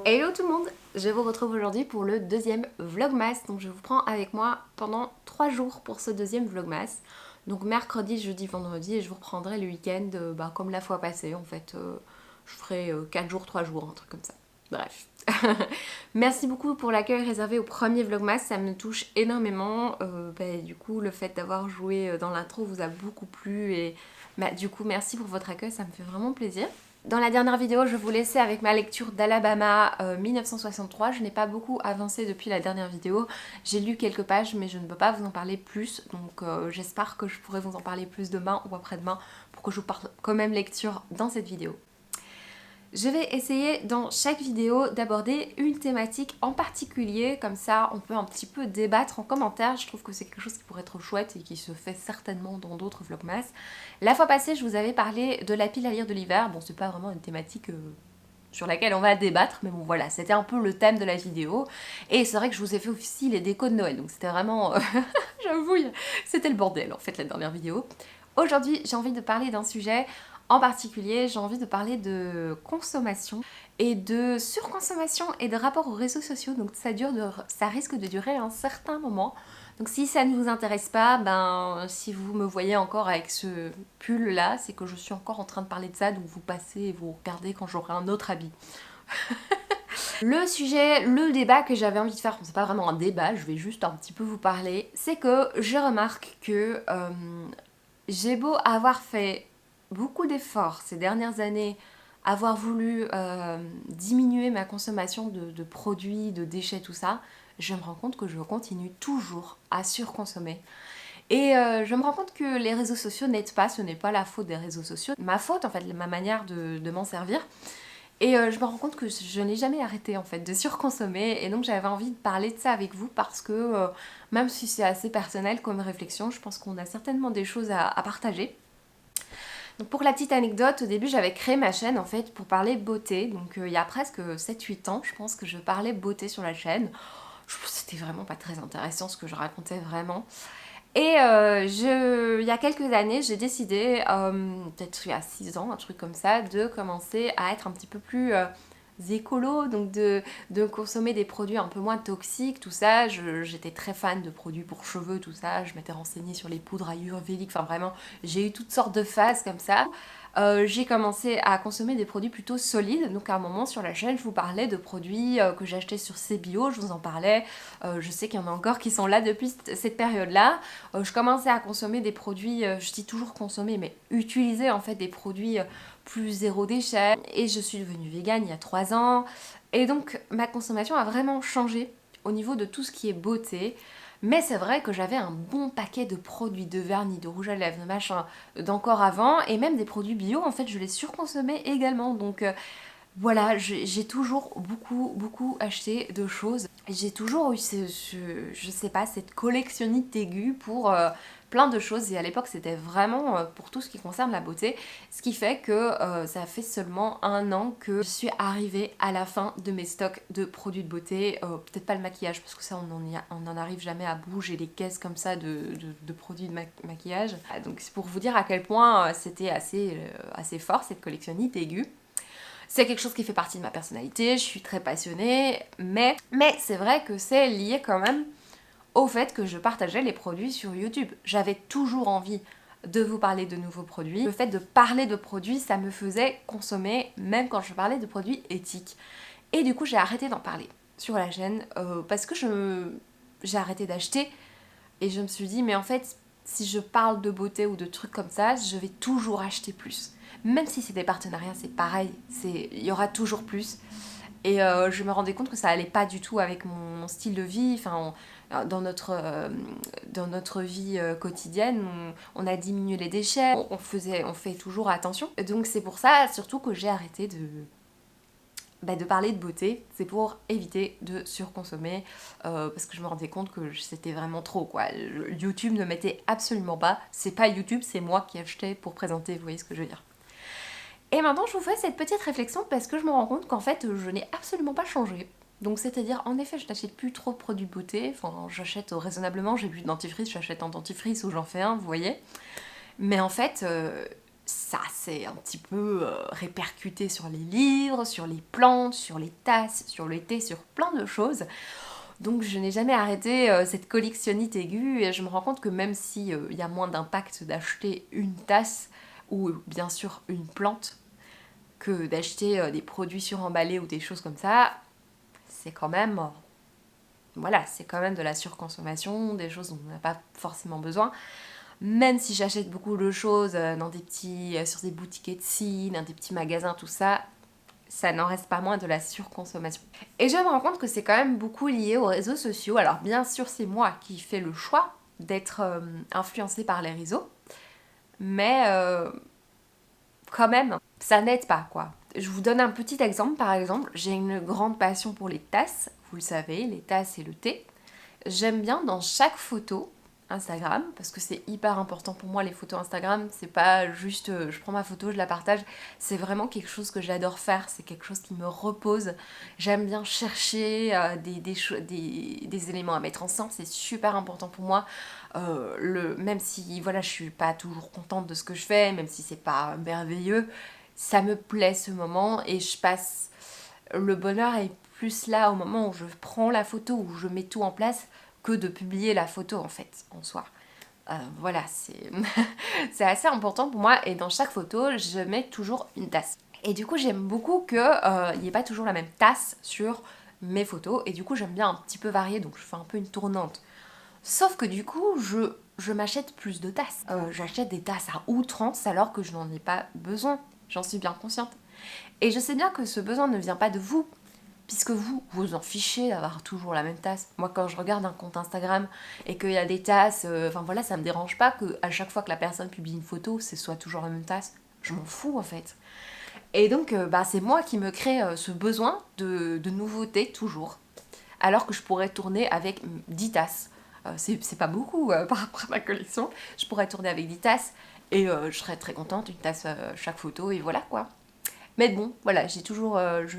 Hello tout le monde, je vous retrouve aujourd'hui pour le deuxième vlogmas. Donc je vous prends avec moi pendant 3 jours pour ce deuxième vlogmas. Donc mercredi, jeudi, vendredi, et je vous reprendrai le week-end comme la fois passée. En fait, je ferai 4 jours, 3 jours, un truc comme ça. Bref. Merci beaucoup pour l'accueil réservé au premier vlogmas, ça me touche énormément. Du coup, le fait d'avoir joué dans l'intro vous a beaucoup plu et du coup, merci pour votre accueil, ça me fait vraiment plaisir. Dans la dernière vidéo, je vous laissais avec ma lecture d'Alabama 1963. Je n'ai pas beaucoup avancé depuis la dernière vidéo. J'ai lu quelques pages, mais je ne peux pas vous en parler plus. Donc j'espère que je pourrai vous en parler plus demain ou après-demain pour que je vous parle quand même lecture dans cette vidéo. Je vais essayer dans chaque vidéo d'aborder une thématique en particulier, comme ça on peut un petit peu débattre en commentaire. Je trouve que c'est quelque chose qui pourrait être chouette et qui se fait certainement dans d'autres vlogmas. La fois passée je vous avais parlé de la pile à lire de l'hiver, bon c'est pas vraiment une thématique sur laquelle on va débattre, mais bon voilà, c'était un peu le thème de la vidéo. Et c'est vrai que je vous ai fait aussi les décos de Noël, donc c'était vraiment, j'avoue, c'était le bordel en fait la dernière vidéo. Aujourd'hui j'ai envie de parler d'un sujet en particulier, j'ai envie de parler de consommation et de surconsommation et de rapport aux réseaux sociaux. Donc ça risque de durer un certain moment. Donc si ça ne vous intéresse pas, si vous me voyez encore avec ce pull là, c'est que je suis encore en train de parler de ça, donc vous passez et vous regardez quand j'aurai un autre habit. Le sujet, le débat que j'avais envie de faire, c'est pas vraiment un débat, je vais juste un petit peu vous parler, c'est que je remarque que j'ai beau avoir fait beaucoup d'efforts ces dernières années, avoir voulu diminuer ma consommation de produits, de déchets, tout ça, je me rends compte que je continue toujours à surconsommer. Et je me rends compte que les réseaux sociaux n'aident pas, ce n'est pas la faute des réseaux sociaux, ma faute en fait, ma manière de m'en servir. Et je me rends compte que je n'ai jamais arrêté en fait de surconsommer et donc j'avais envie de parler de ça avec vous parce que même si c'est assez personnel comme réflexion, je pense qu'on a certainement des choses à partager. Donc pour la petite anecdote, au début j'avais créé ma chaîne en fait pour parler beauté, donc il y a presque 7-8 ans je pense que je parlais beauté sur la chaîne. C'était vraiment pas très intéressant ce que je racontais vraiment. Et il y a quelques années, j'ai décidé, peut-être il y a 6 ans, un truc comme ça, de commencer à être un petit peu plus écolo, donc de consommer des produits un peu moins toxiques, tout ça. J'étais très fan de produits pour cheveux, tout ça. Je m'étais renseignée sur les poudres ayurvédiques, enfin vraiment, j'ai eu toutes sortes de phases comme ça. J'ai commencé à consommer des produits plutôt solides, donc à un moment sur la chaîne je vous parlais de produits que j'achetais sur CBio, je vous en parlais, je sais qu'il y en a encore qui sont là depuis cette période-là. Je commençais à consommer des produits, je dis toujours consommer, mais utiliser en fait des produits plus zéro déchet, et je suis devenue végane il y a 3 ans, et donc ma consommation a vraiment changé au niveau de tout ce qui est beauté. Mais c'est vrai que j'avais un bon paquet de produits, de vernis, de rouge à lèvres, de machin, d'encore avant, et même des produits bio, en fait, je les surconsommais également. Donc voilà, j'ai toujours beaucoup acheté de choses. J'ai toujours eu, je sais pas, cette collectionnite aiguë pour plein de choses. Et à l'époque, c'était vraiment pour tout ce qui concerne la beauté. Ce qui fait que ça fait seulement 1 an que je suis arrivée à la fin de mes stocks de produits de beauté. Peut-être pas le maquillage, parce que ça, on n'en arrive jamais à bouger les caisses comme ça de produits de maquillage. Donc c'est pour vous dire à quel point c'était assez fort, cette collectionnite aiguë. C'est quelque chose qui fait partie de ma personnalité, je suis très passionnée, mais c'est vrai que c'est lié quand même au fait que je partageais les produits sur YouTube. J'avais toujours envie de vous parler de nouveaux produits. Le fait de parler de produits, ça me faisait consommer, même quand je parlais de produits éthiques. Et du coup, j'ai arrêté d'en parler sur la chaîne parce que j'ai arrêté d'acheter et je me suis dit, mais en fait, si je parle de beauté ou de trucs comme ça, je vais toujours acheter plus. Même si c'est des partenariats, c'est pareil, il y aura toujours plus. Et je me rendais compte que ça allait pas du tout avec mon style de vie. Enfin, dans notre vie quotidienne, on a diminué les déchets, on fait toujours attention. Donc c'est pour ça surtout que j'ai arrêté de parler de beauté, c'est pour éviter de surconsommer, parce que je me rendais compte que c'était vraiment trop quoi. YouTube ne m'était absolument pas, c'est pas YouTube, c'est moi qui achetais pour présenter, vous voyez ce que je veux dire. Et maintenant je vous fais cette petite réflexion parce que je me rends compte qu'en fait je n'ai absolument pas changé. Donc c'est-à-dire en effet je n'achète plus trop de produits de beauté, enfin j'achète raisonnablement, j'ai plus de dentifrice, j'achète un dentifrice ou j'en fais un, vous voyez. Mais en fait ça s'est un petit peu répercuté sur les livres, sur les plantes, sur les tasses, sur le thé, sur plein de choses. Donc je n'ai jamais arrêté cette collectionnite aiguë et je me rends compte que même si il y a moins d'impact d'acheter une tasse ou bien sûr une plante que d'acheter des produits suremballés ou des choses comme ça, c'est quand même voilà, c'est quand même de la surconsommation, des choses dont on n'a pas forcément besoin. Même si j'achète beaucoup de choses dans des petits, sur des boutiques Etsy, dans des petits magasins, tout ça, ça n'en reste pas moins de la surconsommation. Et je me rends compte que c'est quand même beaucoup lié aux réseaux sociaux. Alors bien sûr, c'est moi qui fais le choix d'être influencée par les réseaux, mais quand même, ça n'aide pas quoi. Je vous donne un petit exemple, par exemple, j'ai une grande passion pour les tasses, vous le savez, les tasses et le thé. J'aime bien dans chaque photo Instagram, parce que c'est hyper important pour moi les photos Instagram, c'est pas juste je prends ma photo, je la partage, c'est vraiment quelque chose que j'adore faire, c'est quelque chose qui me repose. J'aime bien chercher des éléments à mettre ensemble, c'est super important pour moi. Même si voilà, je suis pas toujours contente de ce que je fais, même si c'est pas merveilleux, ça me plaît ce moment et je passe le bonheur est plus là au moment où je prends la photo, où je mets tout en place, que de publier la photo en fait, en soi. Voilà, c'est assez important pour moi et dans chaque photo, je mets toujours une tasse. Et du coup, j'aime beaucoup qu'il n'y ait pas toujours la même tasse sur mes photos et du coup, j'aime bien un petit peu varier, donc je fais un peu une tournante. Sauf que du coup, je m'achète plus de tasses. J'achète des tasses à outrance alors que je n'en ai pas besoin. J'en suis bien consciente. Et je sais bien que ce besoin ne vient pas de vous, puisque vous, vous en fichez d'avoir toujours la même tasse. Moi, quand je regarde un compte Instagram et qu'il y a des tasses, enfin voilà, ça me dérange pas qu'à chaque fois que la personne publie une photo, ce soit toujours la même tasse. Je m'en fous en fait. Et donc, c'est moi qui me crée ce besoin de nouveauté toujours, alors que je pourrais tourner avec 10 tasses. C'est pas beaucoup par rapport à ma collection. Je pourrais tourner avec 10 tasses et je serais très contente, une tasse chaque photo et voilà quoi. Mais bon, voilà, je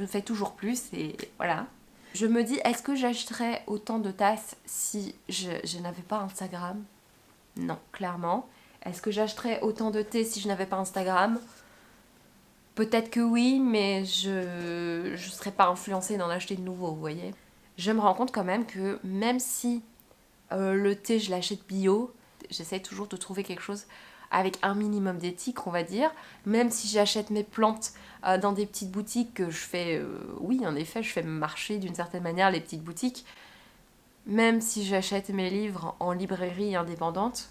fais toujours plus et voilà. Je me dis, est-ce que j'achèterais autant de tasses si je n'avais pas Instagram? Non, clairement. Est-ce que j'achèterais autant de thé si je n'avais pas Instagram? Peut-être que oui, mais je serais pas influencée d'en acheter de nouveaux, vous voyez. Je me rends compte quand même que même si le thé, je l'achète bio, j'essaie toujours de trouver quelque chose avec un minimum d'éthique, on va dire. Même si j'achète mes plantes dans des petites boutiques que je fais, oui, en effet, je fais marcher d'une certaine manière les petites boutiques. Même si j'achète mes livres en librairie indépendante,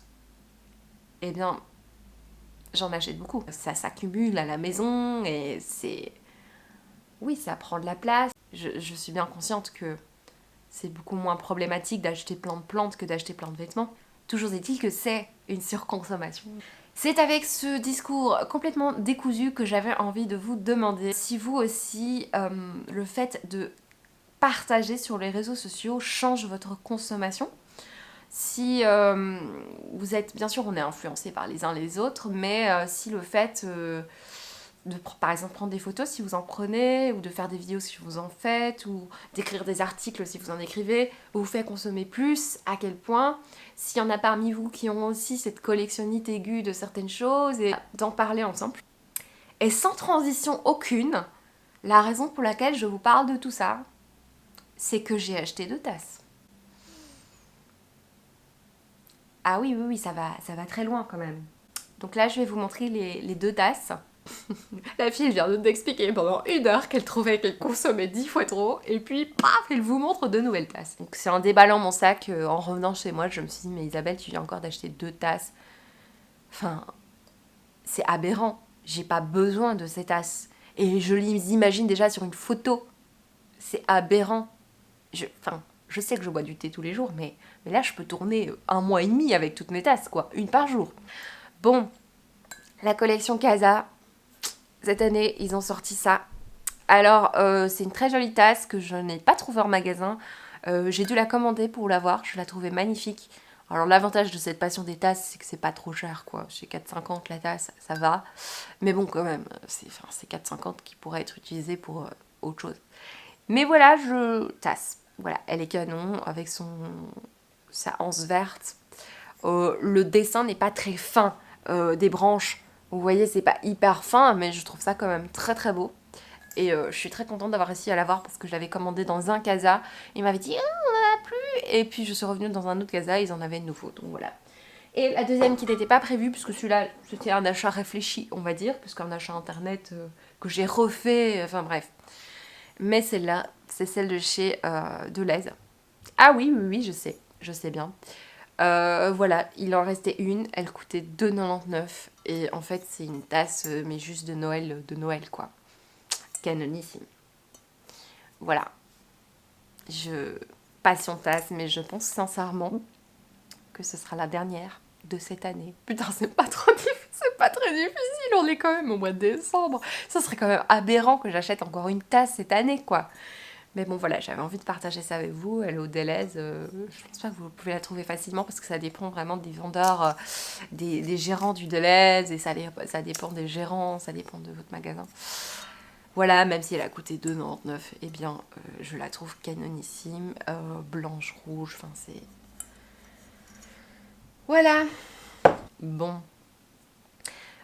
eh bien, j'en achète beaucoup. Ça s'accumule à la maison et c'est... Oui, ça prend de la place. Je suis bien consciente que c'est beaucoup moins problématique d'acheter plein de plantes que d'acheter plein de vêtements. Toujours est-il que c'est une surconsommation. C'est avec ce discours complètement décousu que j'avais envie de vous demander si vous aussi, le fait de partager sur les réseaux sociaux change votre consommation. Si vous êtes, bien sûr on est influencé par les uns les autres, mais si le fait de par exemple prendre des photos si vous en prenez, ou de faire des vidéos si vous en faites, ou d'écrire des articles si vous en écrivez, vous fait consommer plus, à quel point, s'il y en a parmi vous qui ont aussi cette collectionnite aiguë de certaines choses, et d'en parler ensemble. Et sans transition aucune, la raison pour laquelle je vous parle de tout ça, c'est que j'ai acheté 2 tasses. Ah oui, oui, oui, ça va très loin quand même. Donc là, je vais vous montrer les 2 tasses. La fille vient de m'expliquer pendant 1 heure qu'elle trouvait qu'elle consommait 10 fois trop, et puis paf, elle vous montre 2 nouvelles tasses. Donc c'est en déballant mon sac, en revenant chez moi, je me suis dit, mais Isabelle, tu viens encore d'acheter 2 tasses. Enfin, c'est aberrant. J'ai pas besoin de ces tasses. Et je les imagine déjà sur une photo. C'est aberrant. Je sais que je bois du thé tous les jours, mais là, je peux tourner 1 mois et demi avec toutes mes tasses, quoi. Une par jour. Bon, la collection Casa, cette année, ils ont sorti ça. Alors, c'est une très jolie tasse que je n'ai pas trouvée en magasin. J'ai dû la commander pour l'avoir, je la trouvais magnifique. Alors, l'avantage de cette passion des tasses, c'est que c'est pas trop cher, quoi. Chez 4,50 la tasse, ça va. Mais bon, quand même, c'est 4,50 qui pourrait être utilisé pour autre chose. Mais voilà, tasse. Voilà, elle est canon, avec sa anse verte. Le dessin n'est pas très fin des branches. Vous voyez, c'est pas hyper fin, mais je trouve ça quand même très très beau. Et je suis très contente d'avoir réussi à l'avoir parce que je l'avais commandé dans un casa. Il m'avait dit ah, on en a plus. Et puis je suis revenue dans un autre casa, ils en avaient de nouveau. Donc voilà. Et la deuxième qui n'était pas prévue, puisque celui-là c'était un achat réfléchi, on va dire, puisqu'un achat internet que j'ai refait, enfin bref. Mais celle-là, c'est celle de chez Deleuze. Ah oui, oui, oui, je sais bien. Voilà, il en restait une, elle coûtait 2,99 et en fait c'est une tasse, mais juste de Noël quoi. Canonissime. Voilà, je passion tasse, mais je pense sincèrement que ce sera la dernière de cette année. Putain, c'est pas trop difficile, c'est pas très difficile, on est quand même au mois de décembre. Ça serait quand même aberrant que j'achète encore une tasse cette année quoi. Mais bon voilà, j'avais envie de partager ça avec vous. Elle est au Deleuze. Je pense pas que vous pouvez la trouver facilement parce que ça dépend vraiment des vendeurs, des gérants du Deleuze. Et ça dépend des gérants, ça dépend de votre magasin. Voilà, même si elle a coûté 2,99, eh bien je la trouve canonissime. Blanche, rouge, enfin c'est... Voilà. Bon.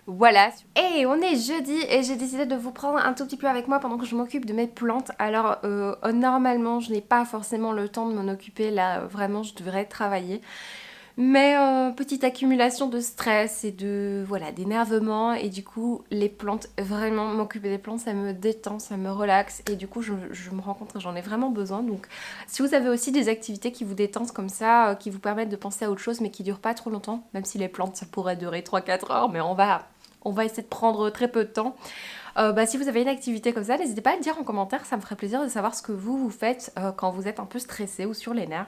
Voilà. Et on est jeudi et j'ai décidé de vous prendre un tout petit peu avec moi pendant que je m'occupe de mes plantes. Alors normalement je n'ai pas forcément le temps de m'en occuper, là vraiment je devrais travailler. Mais petite accumulation de stress et de voilà d'énervement et du coup les plantes, vraiment m'occuper des plantes ça me détend, ça me relaxe et du coup je me rends compte que j'en ai vraiment besoin. Donc si vous avez aussi des activités qui vous détendent comme ça, qui vous permettent de penser à autre chose mais qui durent pas trop longtemps, même si les plantes ça pourrait durer 3-4 heures mais on va essayer de prendre très peu de temps. Si vous avez une activité comme ça, n'hésitez pas à le dire en commentaire, ça me ferait plaisir de savoir ce que vous faites quand vous êtes un peu stressé ou sur les nerfs.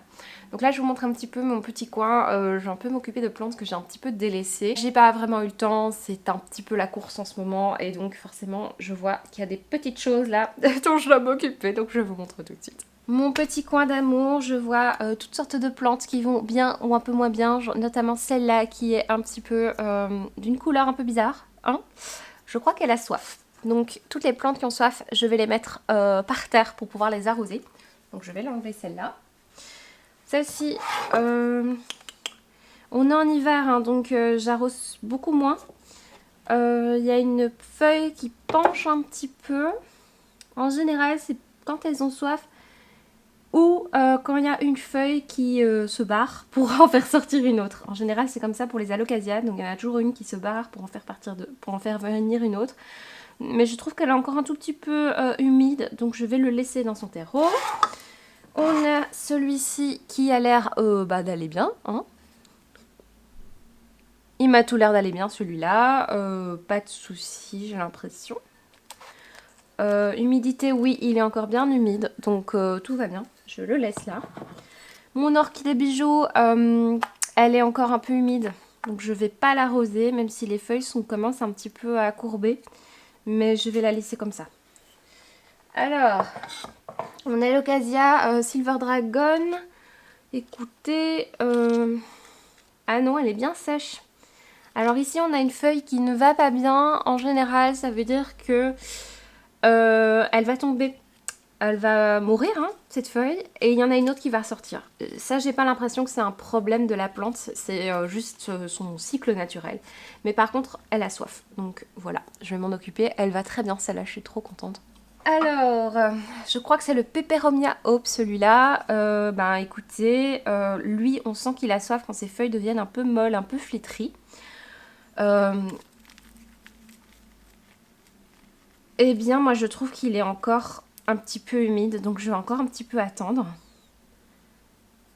Donc là je vous montre un petit peu mon petit coin, je vais un peu m'occuper de plantes que j'ai un petit peu délaissées. J'ai pas vraiment eu le temps, c'est un petit peu la course en ce moment et donc forcément je vois qu'il y a des petites choses là dont je dois m'occuper, donc je vous montre tout de suite. Mon petit coin d'amour, je vois toutes sortes de plantes qui vont bien ou un peu moins bien, notamment celle-là qui est un petit peu d'une couleur un peu bizarre. Hein, je crois qu'elle a soif. Donc toutes les plantes qui ont soif, je vais les mettre par terre pour pouvoir les arroser. Donc je vais l'enlever celle-là. Celle-ci, on est en hiver, hein, donc j'arrose beaucoup moins. Il y a une feuille qui penche un petit peu. En général, c'est quand elles ont soif ou quand il y a une feuille qui se barre pour en faire sortir une autre. En général, c'est comme ça pour les alocasias. Donc il y en a toujours une qui se barre pour en faire venir une autre. Mais je trouve qu'elle est encore un tout petit peu humide, donc je vais le laisser dans son terreau. On a celui-ci qui a l'air d'aller bien. Hein. Il m'a tout l'air d'aller bien celui-là. Pas de soucis, j'ai l'impression. Humidité, oui, il est encore bien humide, donc tout va bien. Je le laisse là. Mon orchidée bijou, elle est encore un peu humide, donc je vais pas l'arroser, même si les feuilles commencent un petit peu à courber. Mais je vais la laisser comme ça. Alors, on a l'Ocasia Silver Dragon. Écoutez, ah non, elle est bien sèche. Alors ici, on a une feuille qui ne va pas bien. En général, ça veut dire que elle va tomber. Elle va mourir, hein, cette feuille. Et il y en a une autre qui va ressortir. Ça, j'ai pas l'impression que c'est un problème de la plante. C'est juste son cycle naturel. Mais par contre, elle a soif. Donc voilà, je vais m'en occuper. Elle va très bien, celle-là. Je suis trop contente. Alors, je crois que c'est le Peperomia Hope, celui-là. Écoutez, lui, on sent qu'il a soif quand ses feuilles deviennent un peu molles, un peu flétries. Eh bien, moi, je trouve qu'il est encore un petit peu humide, donc je vais encore un petit peu attendre.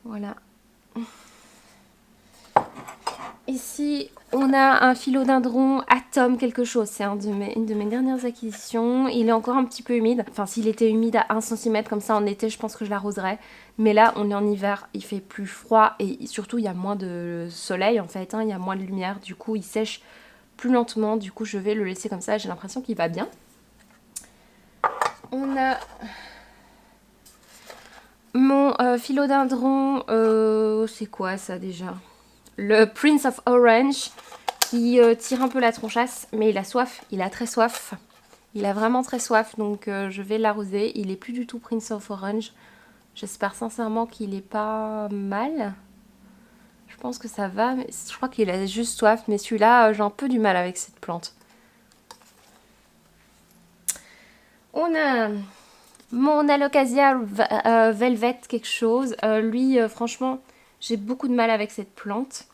Voilà. Ici, on a un philodendron Atom quelque chose. C'est une de mes dernières acquisitions. Il est encore un petit peu humide. Enfin, s'il était humide à 1 cm comme ça en été, je pense que je l'arroserais. Mais là, on est en hiver, il fait plus froid et surtout, il y a moins de soleil en fait. Hein, il y a moins de lumière. Du coup, il sèche plus lentement. Du coup, je vais le laisser comme ça. J'ai l'impression qu'il va bien. On a mon philodendron. C'est quoi ça déjà ? Le Prince of Orange qui tire un peu la tronchasse, mais il a soif, il a très soif. Il a vraiment très soif, donc je vais l'arroser. Il est plus du tout Prince of Orange. J'espère sincèrement qu'il est pas mal. Je pense que ça va, mais je crois qu'il a juste soif. Mais celui-là, j'ai un peu du mal avec cette plante. On a mon Alocasia Velvet quelque chose. Lui, franchement, j'ai beaucoup de mal avec cette plante.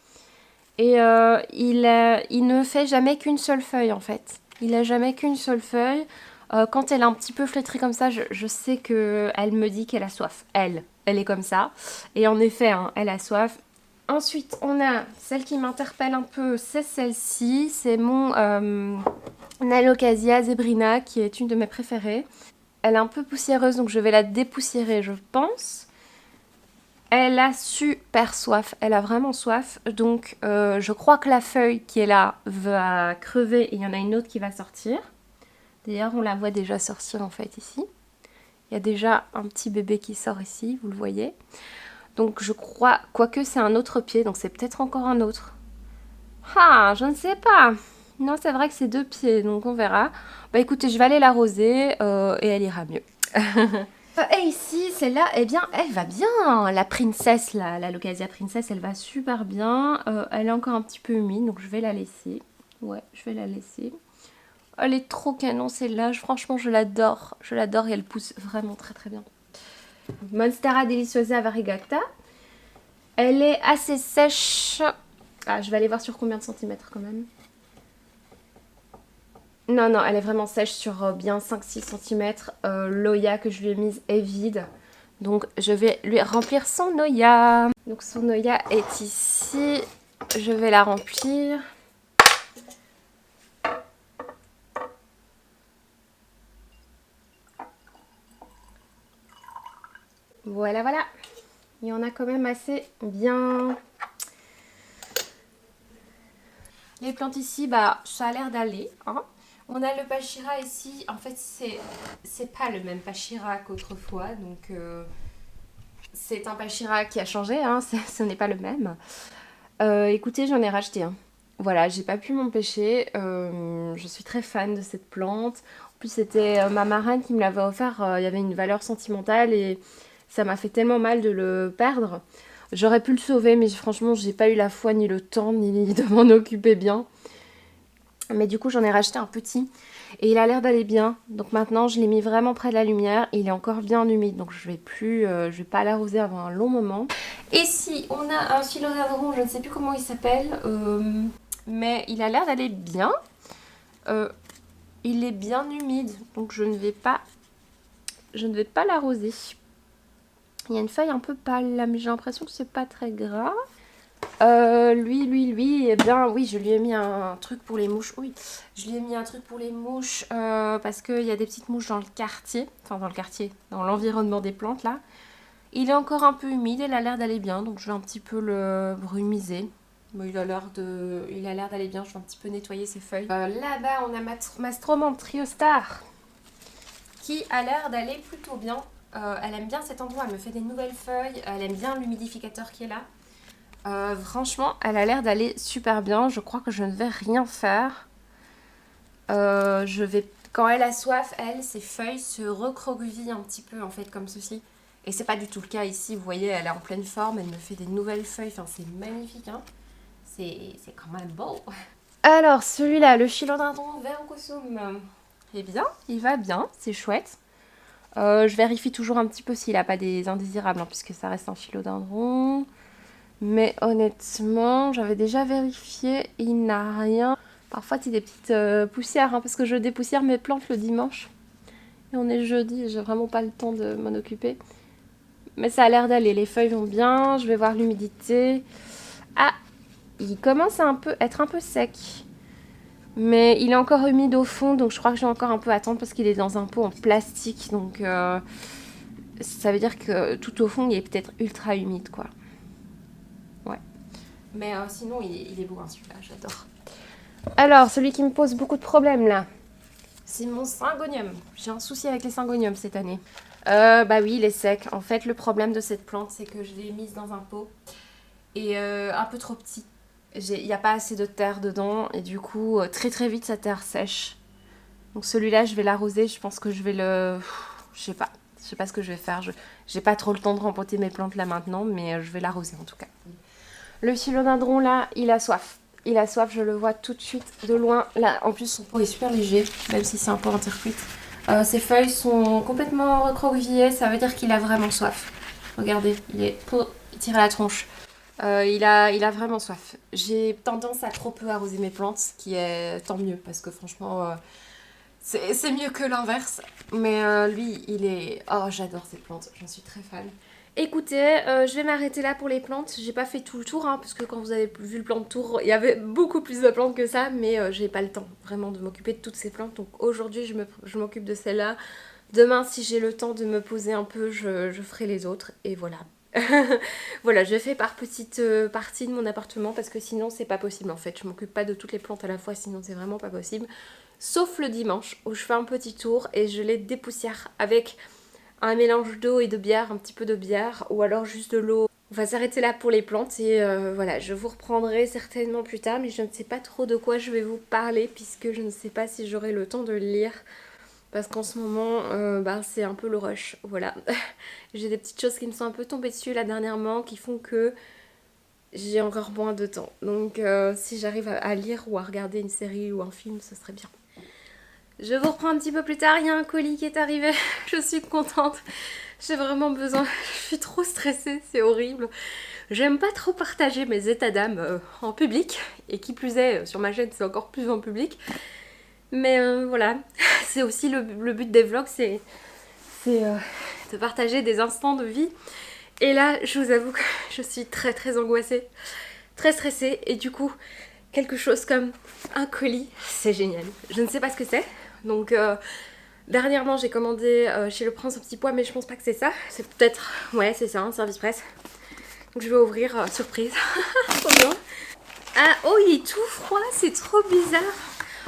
Et il ne fait jamais qu'une seule feuille en fait. Il a jamais qu'une seule feuille. Quand elle est un petit peu flétrie comme ça, je sais qu'elle me dit qu'elle a soif. Elle est comme ça. Et en effet, hein, elle a soif. Ensuite, on a celle qui m'interpelle un peu, c'est celle-ci. C'est mon Alocasia Zebrina qui est une de mes préférées. Elle est un peu poussiéreuse, donc je vais la dépoussiérer, je pense. Elle a super soif, elle a vraiment soif, donc je crois que la feuille qui est là va crever et il y en a une autre qui va sortir. D'ailleurs, on la voit déjà sortir en fait ici. Il y a déjà un petit bébé qui sort ici, vous le voyez. Donc je crois, quoique c'est un autre pied, donc c'est peut-être encore un autre. Ah, je ne sais pas. Non, c'est vrai que c'est 2 pieds, donc on verra. Bah écoutez, je vais aller l'arroser et elle ira mieux. Et ici, celle-là, eh bien, elle va bien. La princesse, la Locasia Princess, elle va super bien. Elle est encore un petit peu humide, donc je vais la laisser. Ouais, je vais la laisser. Elle est trop canon, celle-là. Franchement, je l'adore. Je l'adore et elle pousse vraiment très très bien. Monstera Deliciosa Variegata. Elle est assez sèche. Ah, je vais aller voir sur combien de centimètres quand même. Non, non, elle est vraiment sèche sur bien 5-6 cm. L'Oya que je lui ai mise est vide. Donc je vais lui remplir son Oya. Donc son Oya est ici. Je vais la remplir. Voilà, voilà. Il y en a quand même assez bien. Les plantes ici, bah ça a l'air d'aller, hein. On a le Pachira ici, en fait c'est pas le même Pachira qu'autrefois, donc c'est un Pachira qui a changé, hein, ce n'est pas le même. Écoutez, j'en ai racheté un. Voilà, j'ai pas pu m'empêcher, je suis très fan de cette plante. En plus c'était ma marraine qui me l'avait offert, il y avait une valeur sentimentale et ça m'a fait tellement mal de le perdre. J'aurais pu le sauver, mais franchement j'ai pas eu la foi ni le temps ni de m'en occuper bien. Mais du coup, j'en ai racheté un petit et il a l'air d'aller bien. Donc maintenant, je l'ai mis vraiment près de la lumière. Il est encore bien humide, donc je vais pas l'arroser avant un long moment. Et si on a un philodendron, je ne sais plus comment il s'appelle, mais il a l'air d'aller bien. Il est bien humide, donc je ne vais pas l'arroser. Il y a une feuille un peu pâle là, mais j'ai l'impression que c'est pas très grave. Lui, eh bien oui, je lui ai mis un truc pour les mouches. Oui, je lui ai mis un truc pour les mouches parce qu'il y a des petites mouches dans le quartier. Enfin, dans l'environnement des plantes là. Il est encore un peu humide, il a l'air d'aller bien, donc je vais un petit peu le brumiser. Bon, il a l'air d'aller bien, je vais un petit peu nettoyer ses feuilles. Là-bas, on a ma Stromante Triostar qui a l'air d'aller plutôt bien. Elle aime bien cet endroit, elle me fait des nouvelles feuilles, elle aime bien l'humidificateur qui est là. Franchement, elle a l'air d'aller super bien. Je crois que je ne vais rien faire. Quand elle a soif, ses feuilles se recroquevillent un petit peu en fait comme ceci. Et c'est pas du tout le cas ici. Vous voyez, elle est en pleine forme. Elle me fait des nouvelles feuilles. Enfin, c'est magnifique. Hein. C'est quand même beau. Alors, celui-là, le philodendron verrucosum. Eh bien, il va bien. C'est chouette. Je vérifie toujours un petit peu s'il n'a pas des indésirables, hein, puisque ça reste un philodendron. Mais honnêtement, j'avais déjà vérifié, il n'a rien. Parfois, il y a des petites poussières, hein, parce que je dépoussière mes plantes le dimanche. Et on est jeudi, et j'ai vraiment pas le temps de m'en occuper. Mais ça a l'air d'aller, les feuilles vont bien, je vais voir l'humidité. Ah, il commence à être un peu sec. Mais il est encore humide au fond, donc je crois que je vais encore un peu attendre parce qu'il est dans un pot en plastique. Donc ça veut dire que tout au fond, il est peut-être ultra humide, quoi. Mais sinon, il est beau, hein, celui-là, j'adore. Alors, celui qui me pose beaucoup de problèmes, là, c'est mon syngonium. J'ai un souci avec les syngoniums cette année. Bah oui, il est sec. En fait, le problème de cette plante, c'est que je l'ai mise dans un pot. Et un peu trop petit. Il n'y a pas assez de terre dedans. Et du coup, très très vite, sa terre sèche. Donc celui-là, je vais l'arroser. Je pense que je vais le... Je sais pas. Je sais pas ce que je vais faire. J'ai pas trop le temps de rempoter mes plantes là maintenant, mais je vais l'arroser en tout cas. Le philodendron là, il a soif. Il a soif, je le vois tout de suite de loin. Là, en plus, son pot est super léger, même si c'est un pot intercuite. Ses feuilles sont complètement recroquevillées, ça veut dire qu'il a vraiment soif. Regardez, il est pour tirer la tronche. Il a vraiment soif. J'ai tendance à trop peu arroser mes plantes, ce qui est tant mieux, parce que franchement, c'est mieux que l'inverse. Mais lui, il est... Oh, j'adore ces plantes, j'en suis très fan. Écoutez, je vais m'arrêter là pour les plantes. J'ai pas fait tout le tour, hein, parce que quand vous avez vu le plan de tour, il y avait beaucoup plus de plantes que ça, mais j'ai pas le temps vraiment de m'occuper de toutes ces plantes. Donc aujourd'hui, je m'occupe de celle-là. Demain, si j'ai le temps de me poser un peu, je ferai les autres. Et voilà. Voilà, je fais par petite partie de mon appartement parce que sinon c'est pas possible en fait. Je m'occupe pas de toutes les plantes à la fois, sinon c'est vraiment pas possible. Sauf le dimanche où je fais un petit tour et je les dépoussière avec un mélange d'eau et de bière, un petit peu de bière ou alors juste de l'eau. On va s'arrêter là pour les plantes et voilà, je vous reprendrai certainement plus tard, mais je ne sais pas trop de quoi je vais vous parler puisque je ne sais pas si j'aurai le temps de le lire. Parce qu'en ce moment, c'est un peu le rush, voilà. J'ai des petites choses qui me sont un peu tombées dessus là dernièrement qui font que j'ai encore moins de temps. Donc si j'arrive à lire ou à regarder une série ou un film, ce serait bien. Je vous reprends un petit peu plus tard, il y a un colis qui est arrivé, je suis contente. J'ai vraiment besoin, je suis trop stressée, c'est horrible. J'aime pas trop partager mes états d'âme en public, et qui plus est, sur ma chaîne c'est encore plus en public. Mais voilà, c'est aussi le but des vlogs, c'est de partager des instants de vie. Et là, je vous avoue que je suis très très angoissée, très stressée. Et du coup, quelque chose comme un colis, c'est génial. Je ne sais pas ce que c'est. Donc dernièrement, j'ai commandé chez Le Prince au Petit Pois, mais je pense pas que c'est ça. C'est peut-être, ouais c'est ça, un service presse. Donc je vais ouvrir, surprise. Trop bien. Ah, oh il est tout froid, c'est trop bizarre.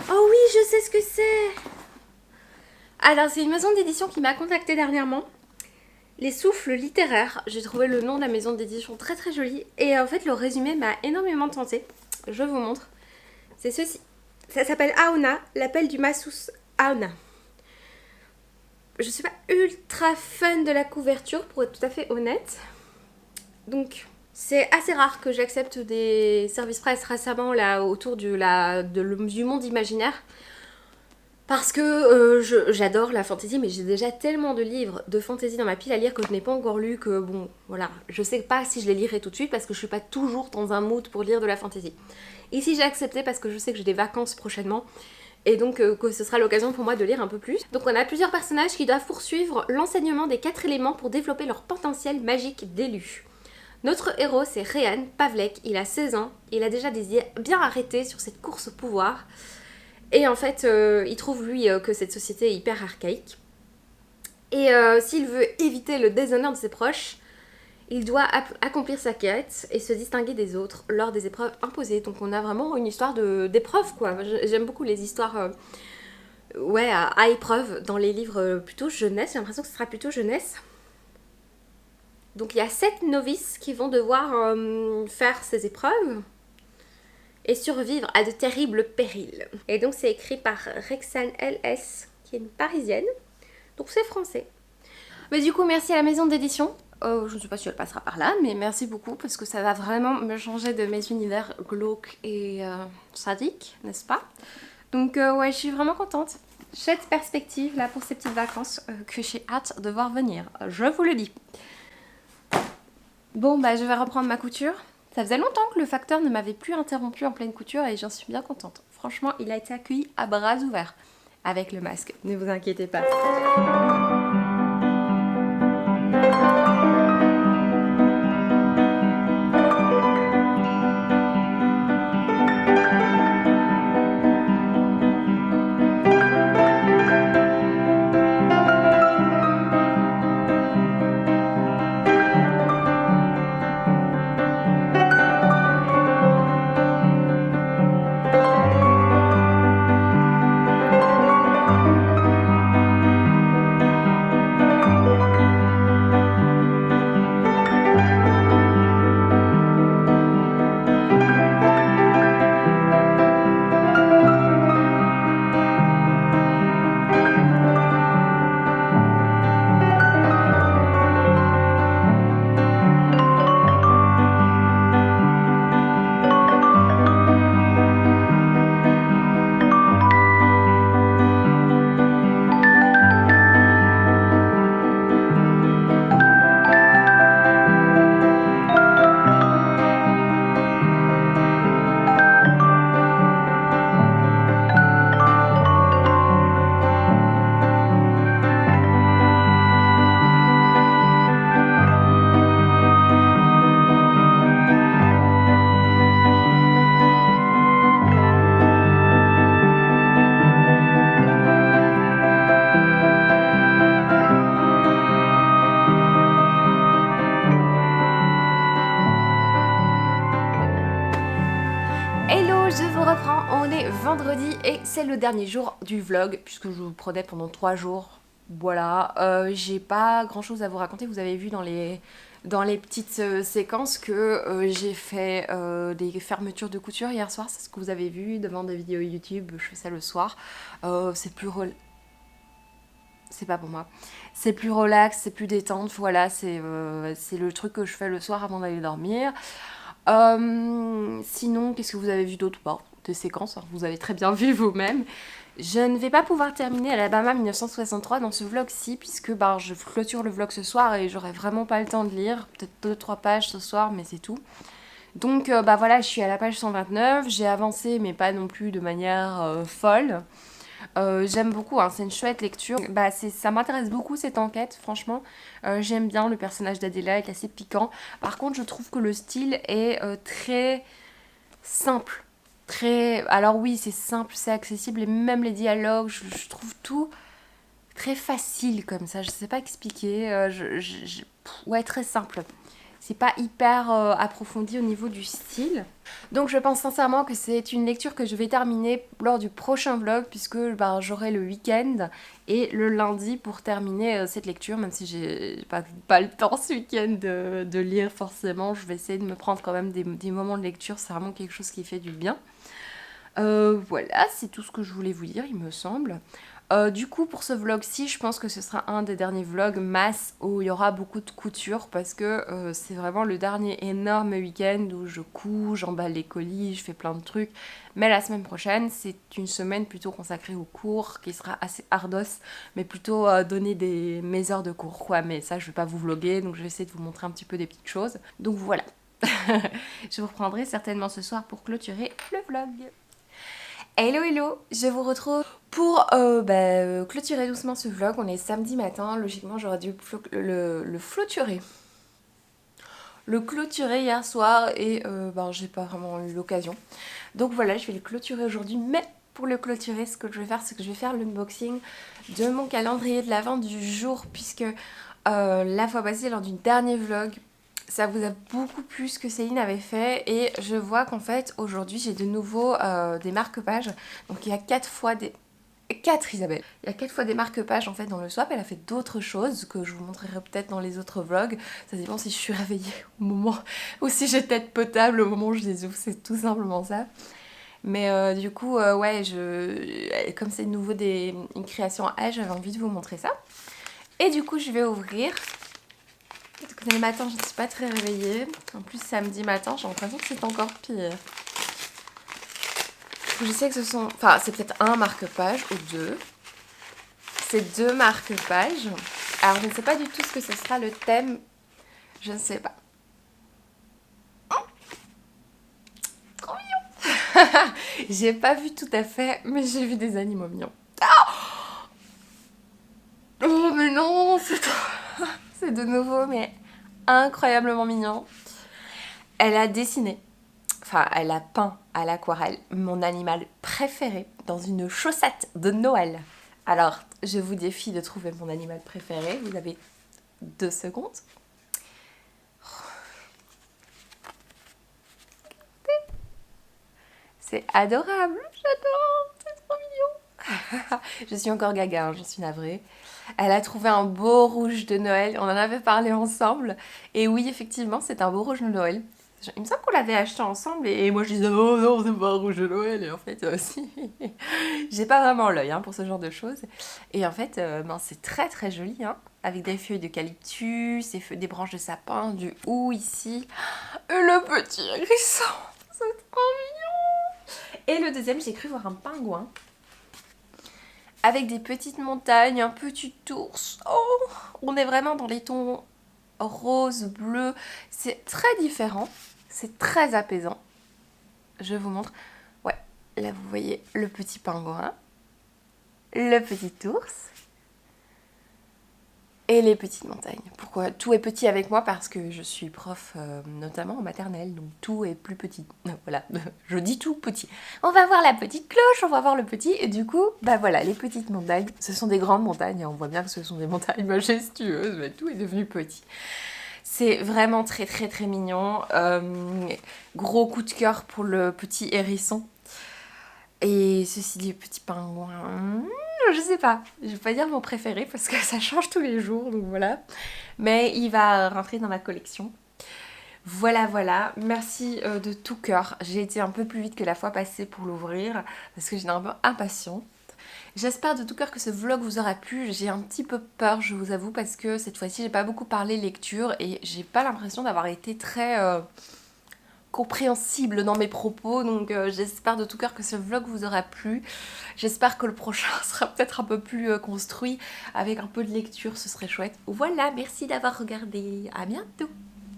Oh oui, je sais ce que c'est. Alors, c'est une maison d'édition qui m'a contactée dernièrement. Les Souffles littéraires. J'ai trouvé le nom de la maison d'édition très très joli. Et en fait, le résumé m'a énormément tenté. Je vous montre. C'est ceci. Ça s'appelle Aona, l'appel du Massus Aona. Je suis pas ultra fan de la couverture, pour être tout à fait honnête. Donc... c'est assez rare que j'accepte des services presse récemment là autour du monde imaginaire. Parce que j'adore la fantasy, mais j'ai déjà tellement de livres de fantasy dans ma pile à lire que je n'ai pas encore lu que bon, voilà. Je sais pas si je les lirai tout de suite parce que je suis pas toujours dans un mood pour lire de la fantasy. Ici j'ai accepté parce que je sais que j'ai des vacances prochainement. Et donc que ce sera l'occasion pour moi de lire un peu plus. Donc on a plusieurs personnages qui doivent poursuivre l'enseignement des 4 éléments pour développer leur potentiel magique d'élu. Notre héros, c'est Rhéan Pavlek, il a 16 ans, il a déjà des idées bien arrêtées sur cette course au pouvoir. Et en fait, il trouve, lui, que cette société est hyper archaïque. Et s'il veut éviter le déshonneur de ses proches, il doit accomplir sa quête et se distinguer des autres lors des épreuves imposées. Donc on a vraiment une histoire d'épreuve, quoi. J'aime beaucoup les histoires à épreuve dans les livres plutôt jeunesse. J'ai l'impression que ce sera plutôt jeunesse. Donc il y a 7 novices qui vont devoir faire ces épreuves et survivre à de terribles périls. Et donc c'est écrit par Rexane LS, qui est une parisienne. Donc c'est français. Mais du coup merci à la maison d'édition. Je ne sais pas si elle passera par là, mais merci beaucoup parce que ça va vraiment me changer de mes univers glauques et sadiques, n'est-ce pas? Donc ouais, je suis vraiment contente. Chouette perspective là pour ces petites vacances que j'ai hâte de voir venir, je vous le dis. Bon bah je vais reprendre ma couture. Ça faisait longtemps que le facteur ne m'avait plus interrompu en pleine couture et j'en suis bien contente. Franchement, il a été accueilli à bras ouverts avec le masque, ne vous inquiétez pas. vendredi et c'est le dernier jour du vlog puisque je vous prenais pendant 3 jours. Voilà, j'ai pas grand chose à vous raconter. Vous avez vu dans les petites séquences que j'ai fait des fermetures de couture hier soir. C'est ce que vous avez vu devant des vidéos YouTube. Je fais ça le soir. C'est plus c'est pas pour moi. C'est plus relax, c'est plus détente. Voilà, c'est le truc que je fais le soir avant d'aller dormir. Sinon, qu'est-ce que vous avez vu d'autre? Bon, des séquences, hein, vous avez très bien vu vous-même. Je ne vais pas pouvoir terminer Alabama 1963 dans ce vlog-ci, puisque bah, je clôture le vlog ce soir et j'aurai vraiment pas le temps de lire. Peut-être 2-3 pages ce soir, mais c'est tout. Donc bah voilà, je suis à la page 129, j'ai avancé, mais pas non plus de manière folle. J'aime beaucoup, hein, c'est une chouette lecture. Bah, ça m'intéresse beaucoup cette enquête, franchement. J'aime bien le personnage d'Adela, il est assez piquant. Par contre, je trouve que le style est très simple. Alors oui, c'est simple, c'est accessible, et même les dialogues, je trouve tout très facile comme ça. Je sais pas expliquer. Ouais, très simple. C'est pas hyper approfondi au niveau du style. Donc je pense sincèrement que c'est une lecture que je vais terminer lors du prochain vlog puisque bah, j'aurai le week-end et le lundi pour terminer cette lecture, même si j'ai pas le temps ce week-end de lire forcément. Je vais essayer de me prendre quand même des moments de lecture, c'est vraiment quelque chose qui fait du bien. Voilà, c'est tout ce que je voulais vous dire, il me semble. Du coup, pour ce vlog-ci, je pense que ce sera un des derniers vlogs masse où il y aura beaucoup de couture parce que c'est vraiment le dernier énorme week-end où je couds, j'emballe les colis, je fais plein de trucs. Mais la semaine prochaine, c'est une semaine plutôt consacrée aux cours qui sera assez ardos, mais plutôt donner mes heures de cours, quoi. Mais ça, je vais pas vous vlogger, donc je vais essayer de vous montrer un petit peu des petites choses. Donc voilà. Je vous reprendrai certainement ce soir pour clôturer le vlog. Hello hello, je vous retrouve pour clôturer doucement ce vlog. On est samedi matin, logiquement j'aurais dû le clôturer hier soir et j'ai pas vraiment eu l'occasion. Donc voilà, je vais le clôturer aujourd'hui, mais pour le clôturer, ce que je vais faire, c'est que je vais faire l'unboxing de mon calendrier de l'Avent du jour, puisque la fois passée, lors du dernier vlog, ça vous a beaucoup plu ce que Céline avait fait et je vois qu'en fait aujourd'hui j'ai de nouveau des marque-pages. Donc il y a 4 fois des... 4 Isabelle. Il y a 4 fois des marque-pages en fait dans le swap. Elle a fait d'autres choses que je vous montrerai peut-être dans les autres vlogs. Ça dépend si je suis réveillée au moment ou si j'ai tête potable au moment où je les ouvre. C'est tout simplement ça. Mais du coup ouais, comme c'est de nouveau une création à elle, j'avais envie de vous montrer ça. Et du coup je vais ouvrir. Le matin, je ne suis pas très réveillée. En plus, samedi matin, j'ai l'impression que c'est encore pire. Je sais que ce sont... Enfin, c'est peut-être un marque-page ou deux. C'est 2 marque-pages. Alors, je ne sais pas du tout ce que ce sera le thème. Je ne sais pas. Oh, trop mignon. J'ai pas vu tout à fait, mais j'ai vu des animaux mignons. Oh, mais non, c'est de nouveau, mais incroyablement mignon. Elle a dessiné, enfin elle a peint à l'aquarelle mon animal préféré dans une chaussette de Noël. Alors, je vous défie de trouver mon animal préféré. Vous avez 2 secondes. C'est adorable, j'adore, c'est trop mignon. Je suis encore gaga, hein, j'en suis navrée. Elle a trouvé un beau rouge de Noël, on en avait parlé ensemble. Et oui, effectivement, c'est un beau rouge de Noël. Il me semble qu'on l'avait acheté ensemble et moi je disais oh non, c'est pas un rouge de Noël. Et en fait, si. J'ai pas vraiment l'œil pour ce genre de choses. Et en fait, c'est très très joli, hein, avec des feuilles d'eucalyptus, des branches de sapin, du hou ici. Et le petit hérisson, c'est trop mignon. Et le deuxième, j'ai cru voir un pingouin. Avec des petites montagnes, un petit ours. Oh, on est vraiment dans les tons rose, bleu. C'est très différent. C'est très apaisant. Je vous montre. Ouais, là vous voyez le petit pingouin, le petit ours et les petites montagnes. Pourquoi tout est petit avec moi? Parce que je suis prof notamment en maternelle, donc tout est plus petit. Voilà, je dis tout petit. On va voir la petite cloche, on va voir le petit, et du coup, bah voilà, les petites montagnes, ce sont des grandes montagnes, on voit bien que ce sont des montagnes majestueuses, mais tout est devenu petit. C'est vraiment très très très mignon. Gros coup de cœur pour le petit hérisson. Et ceci dit, petit pingouin, je sais pas, je vais pas dire mon préféré parce que ça change tous les jours, donc voilà. Mais il va rentrer dans ma collection. Voilà, voilà, merci de tout cœur. J'ai été un peu plus vite que la fois passée pour l'ouvrir parce que j'étais un peu impatiente. J'espère de tout cœur que ce vlog vous aura plu. J'ai un petit peu peur, je vous avoue, parce que cette fois-ci, j'ai pas beaucoup parlé lecture et j'ai pas l'impression d'avoir été très compréhensible dans mes propos. Donc j'espère de tout cœur que ce vlog vous aura plu. J'espère que le prochain sera peut-être un peu plus construit avec un peu de lecture, ce serait chouette. Voilà, merci d'avoir regardé. À bientôt.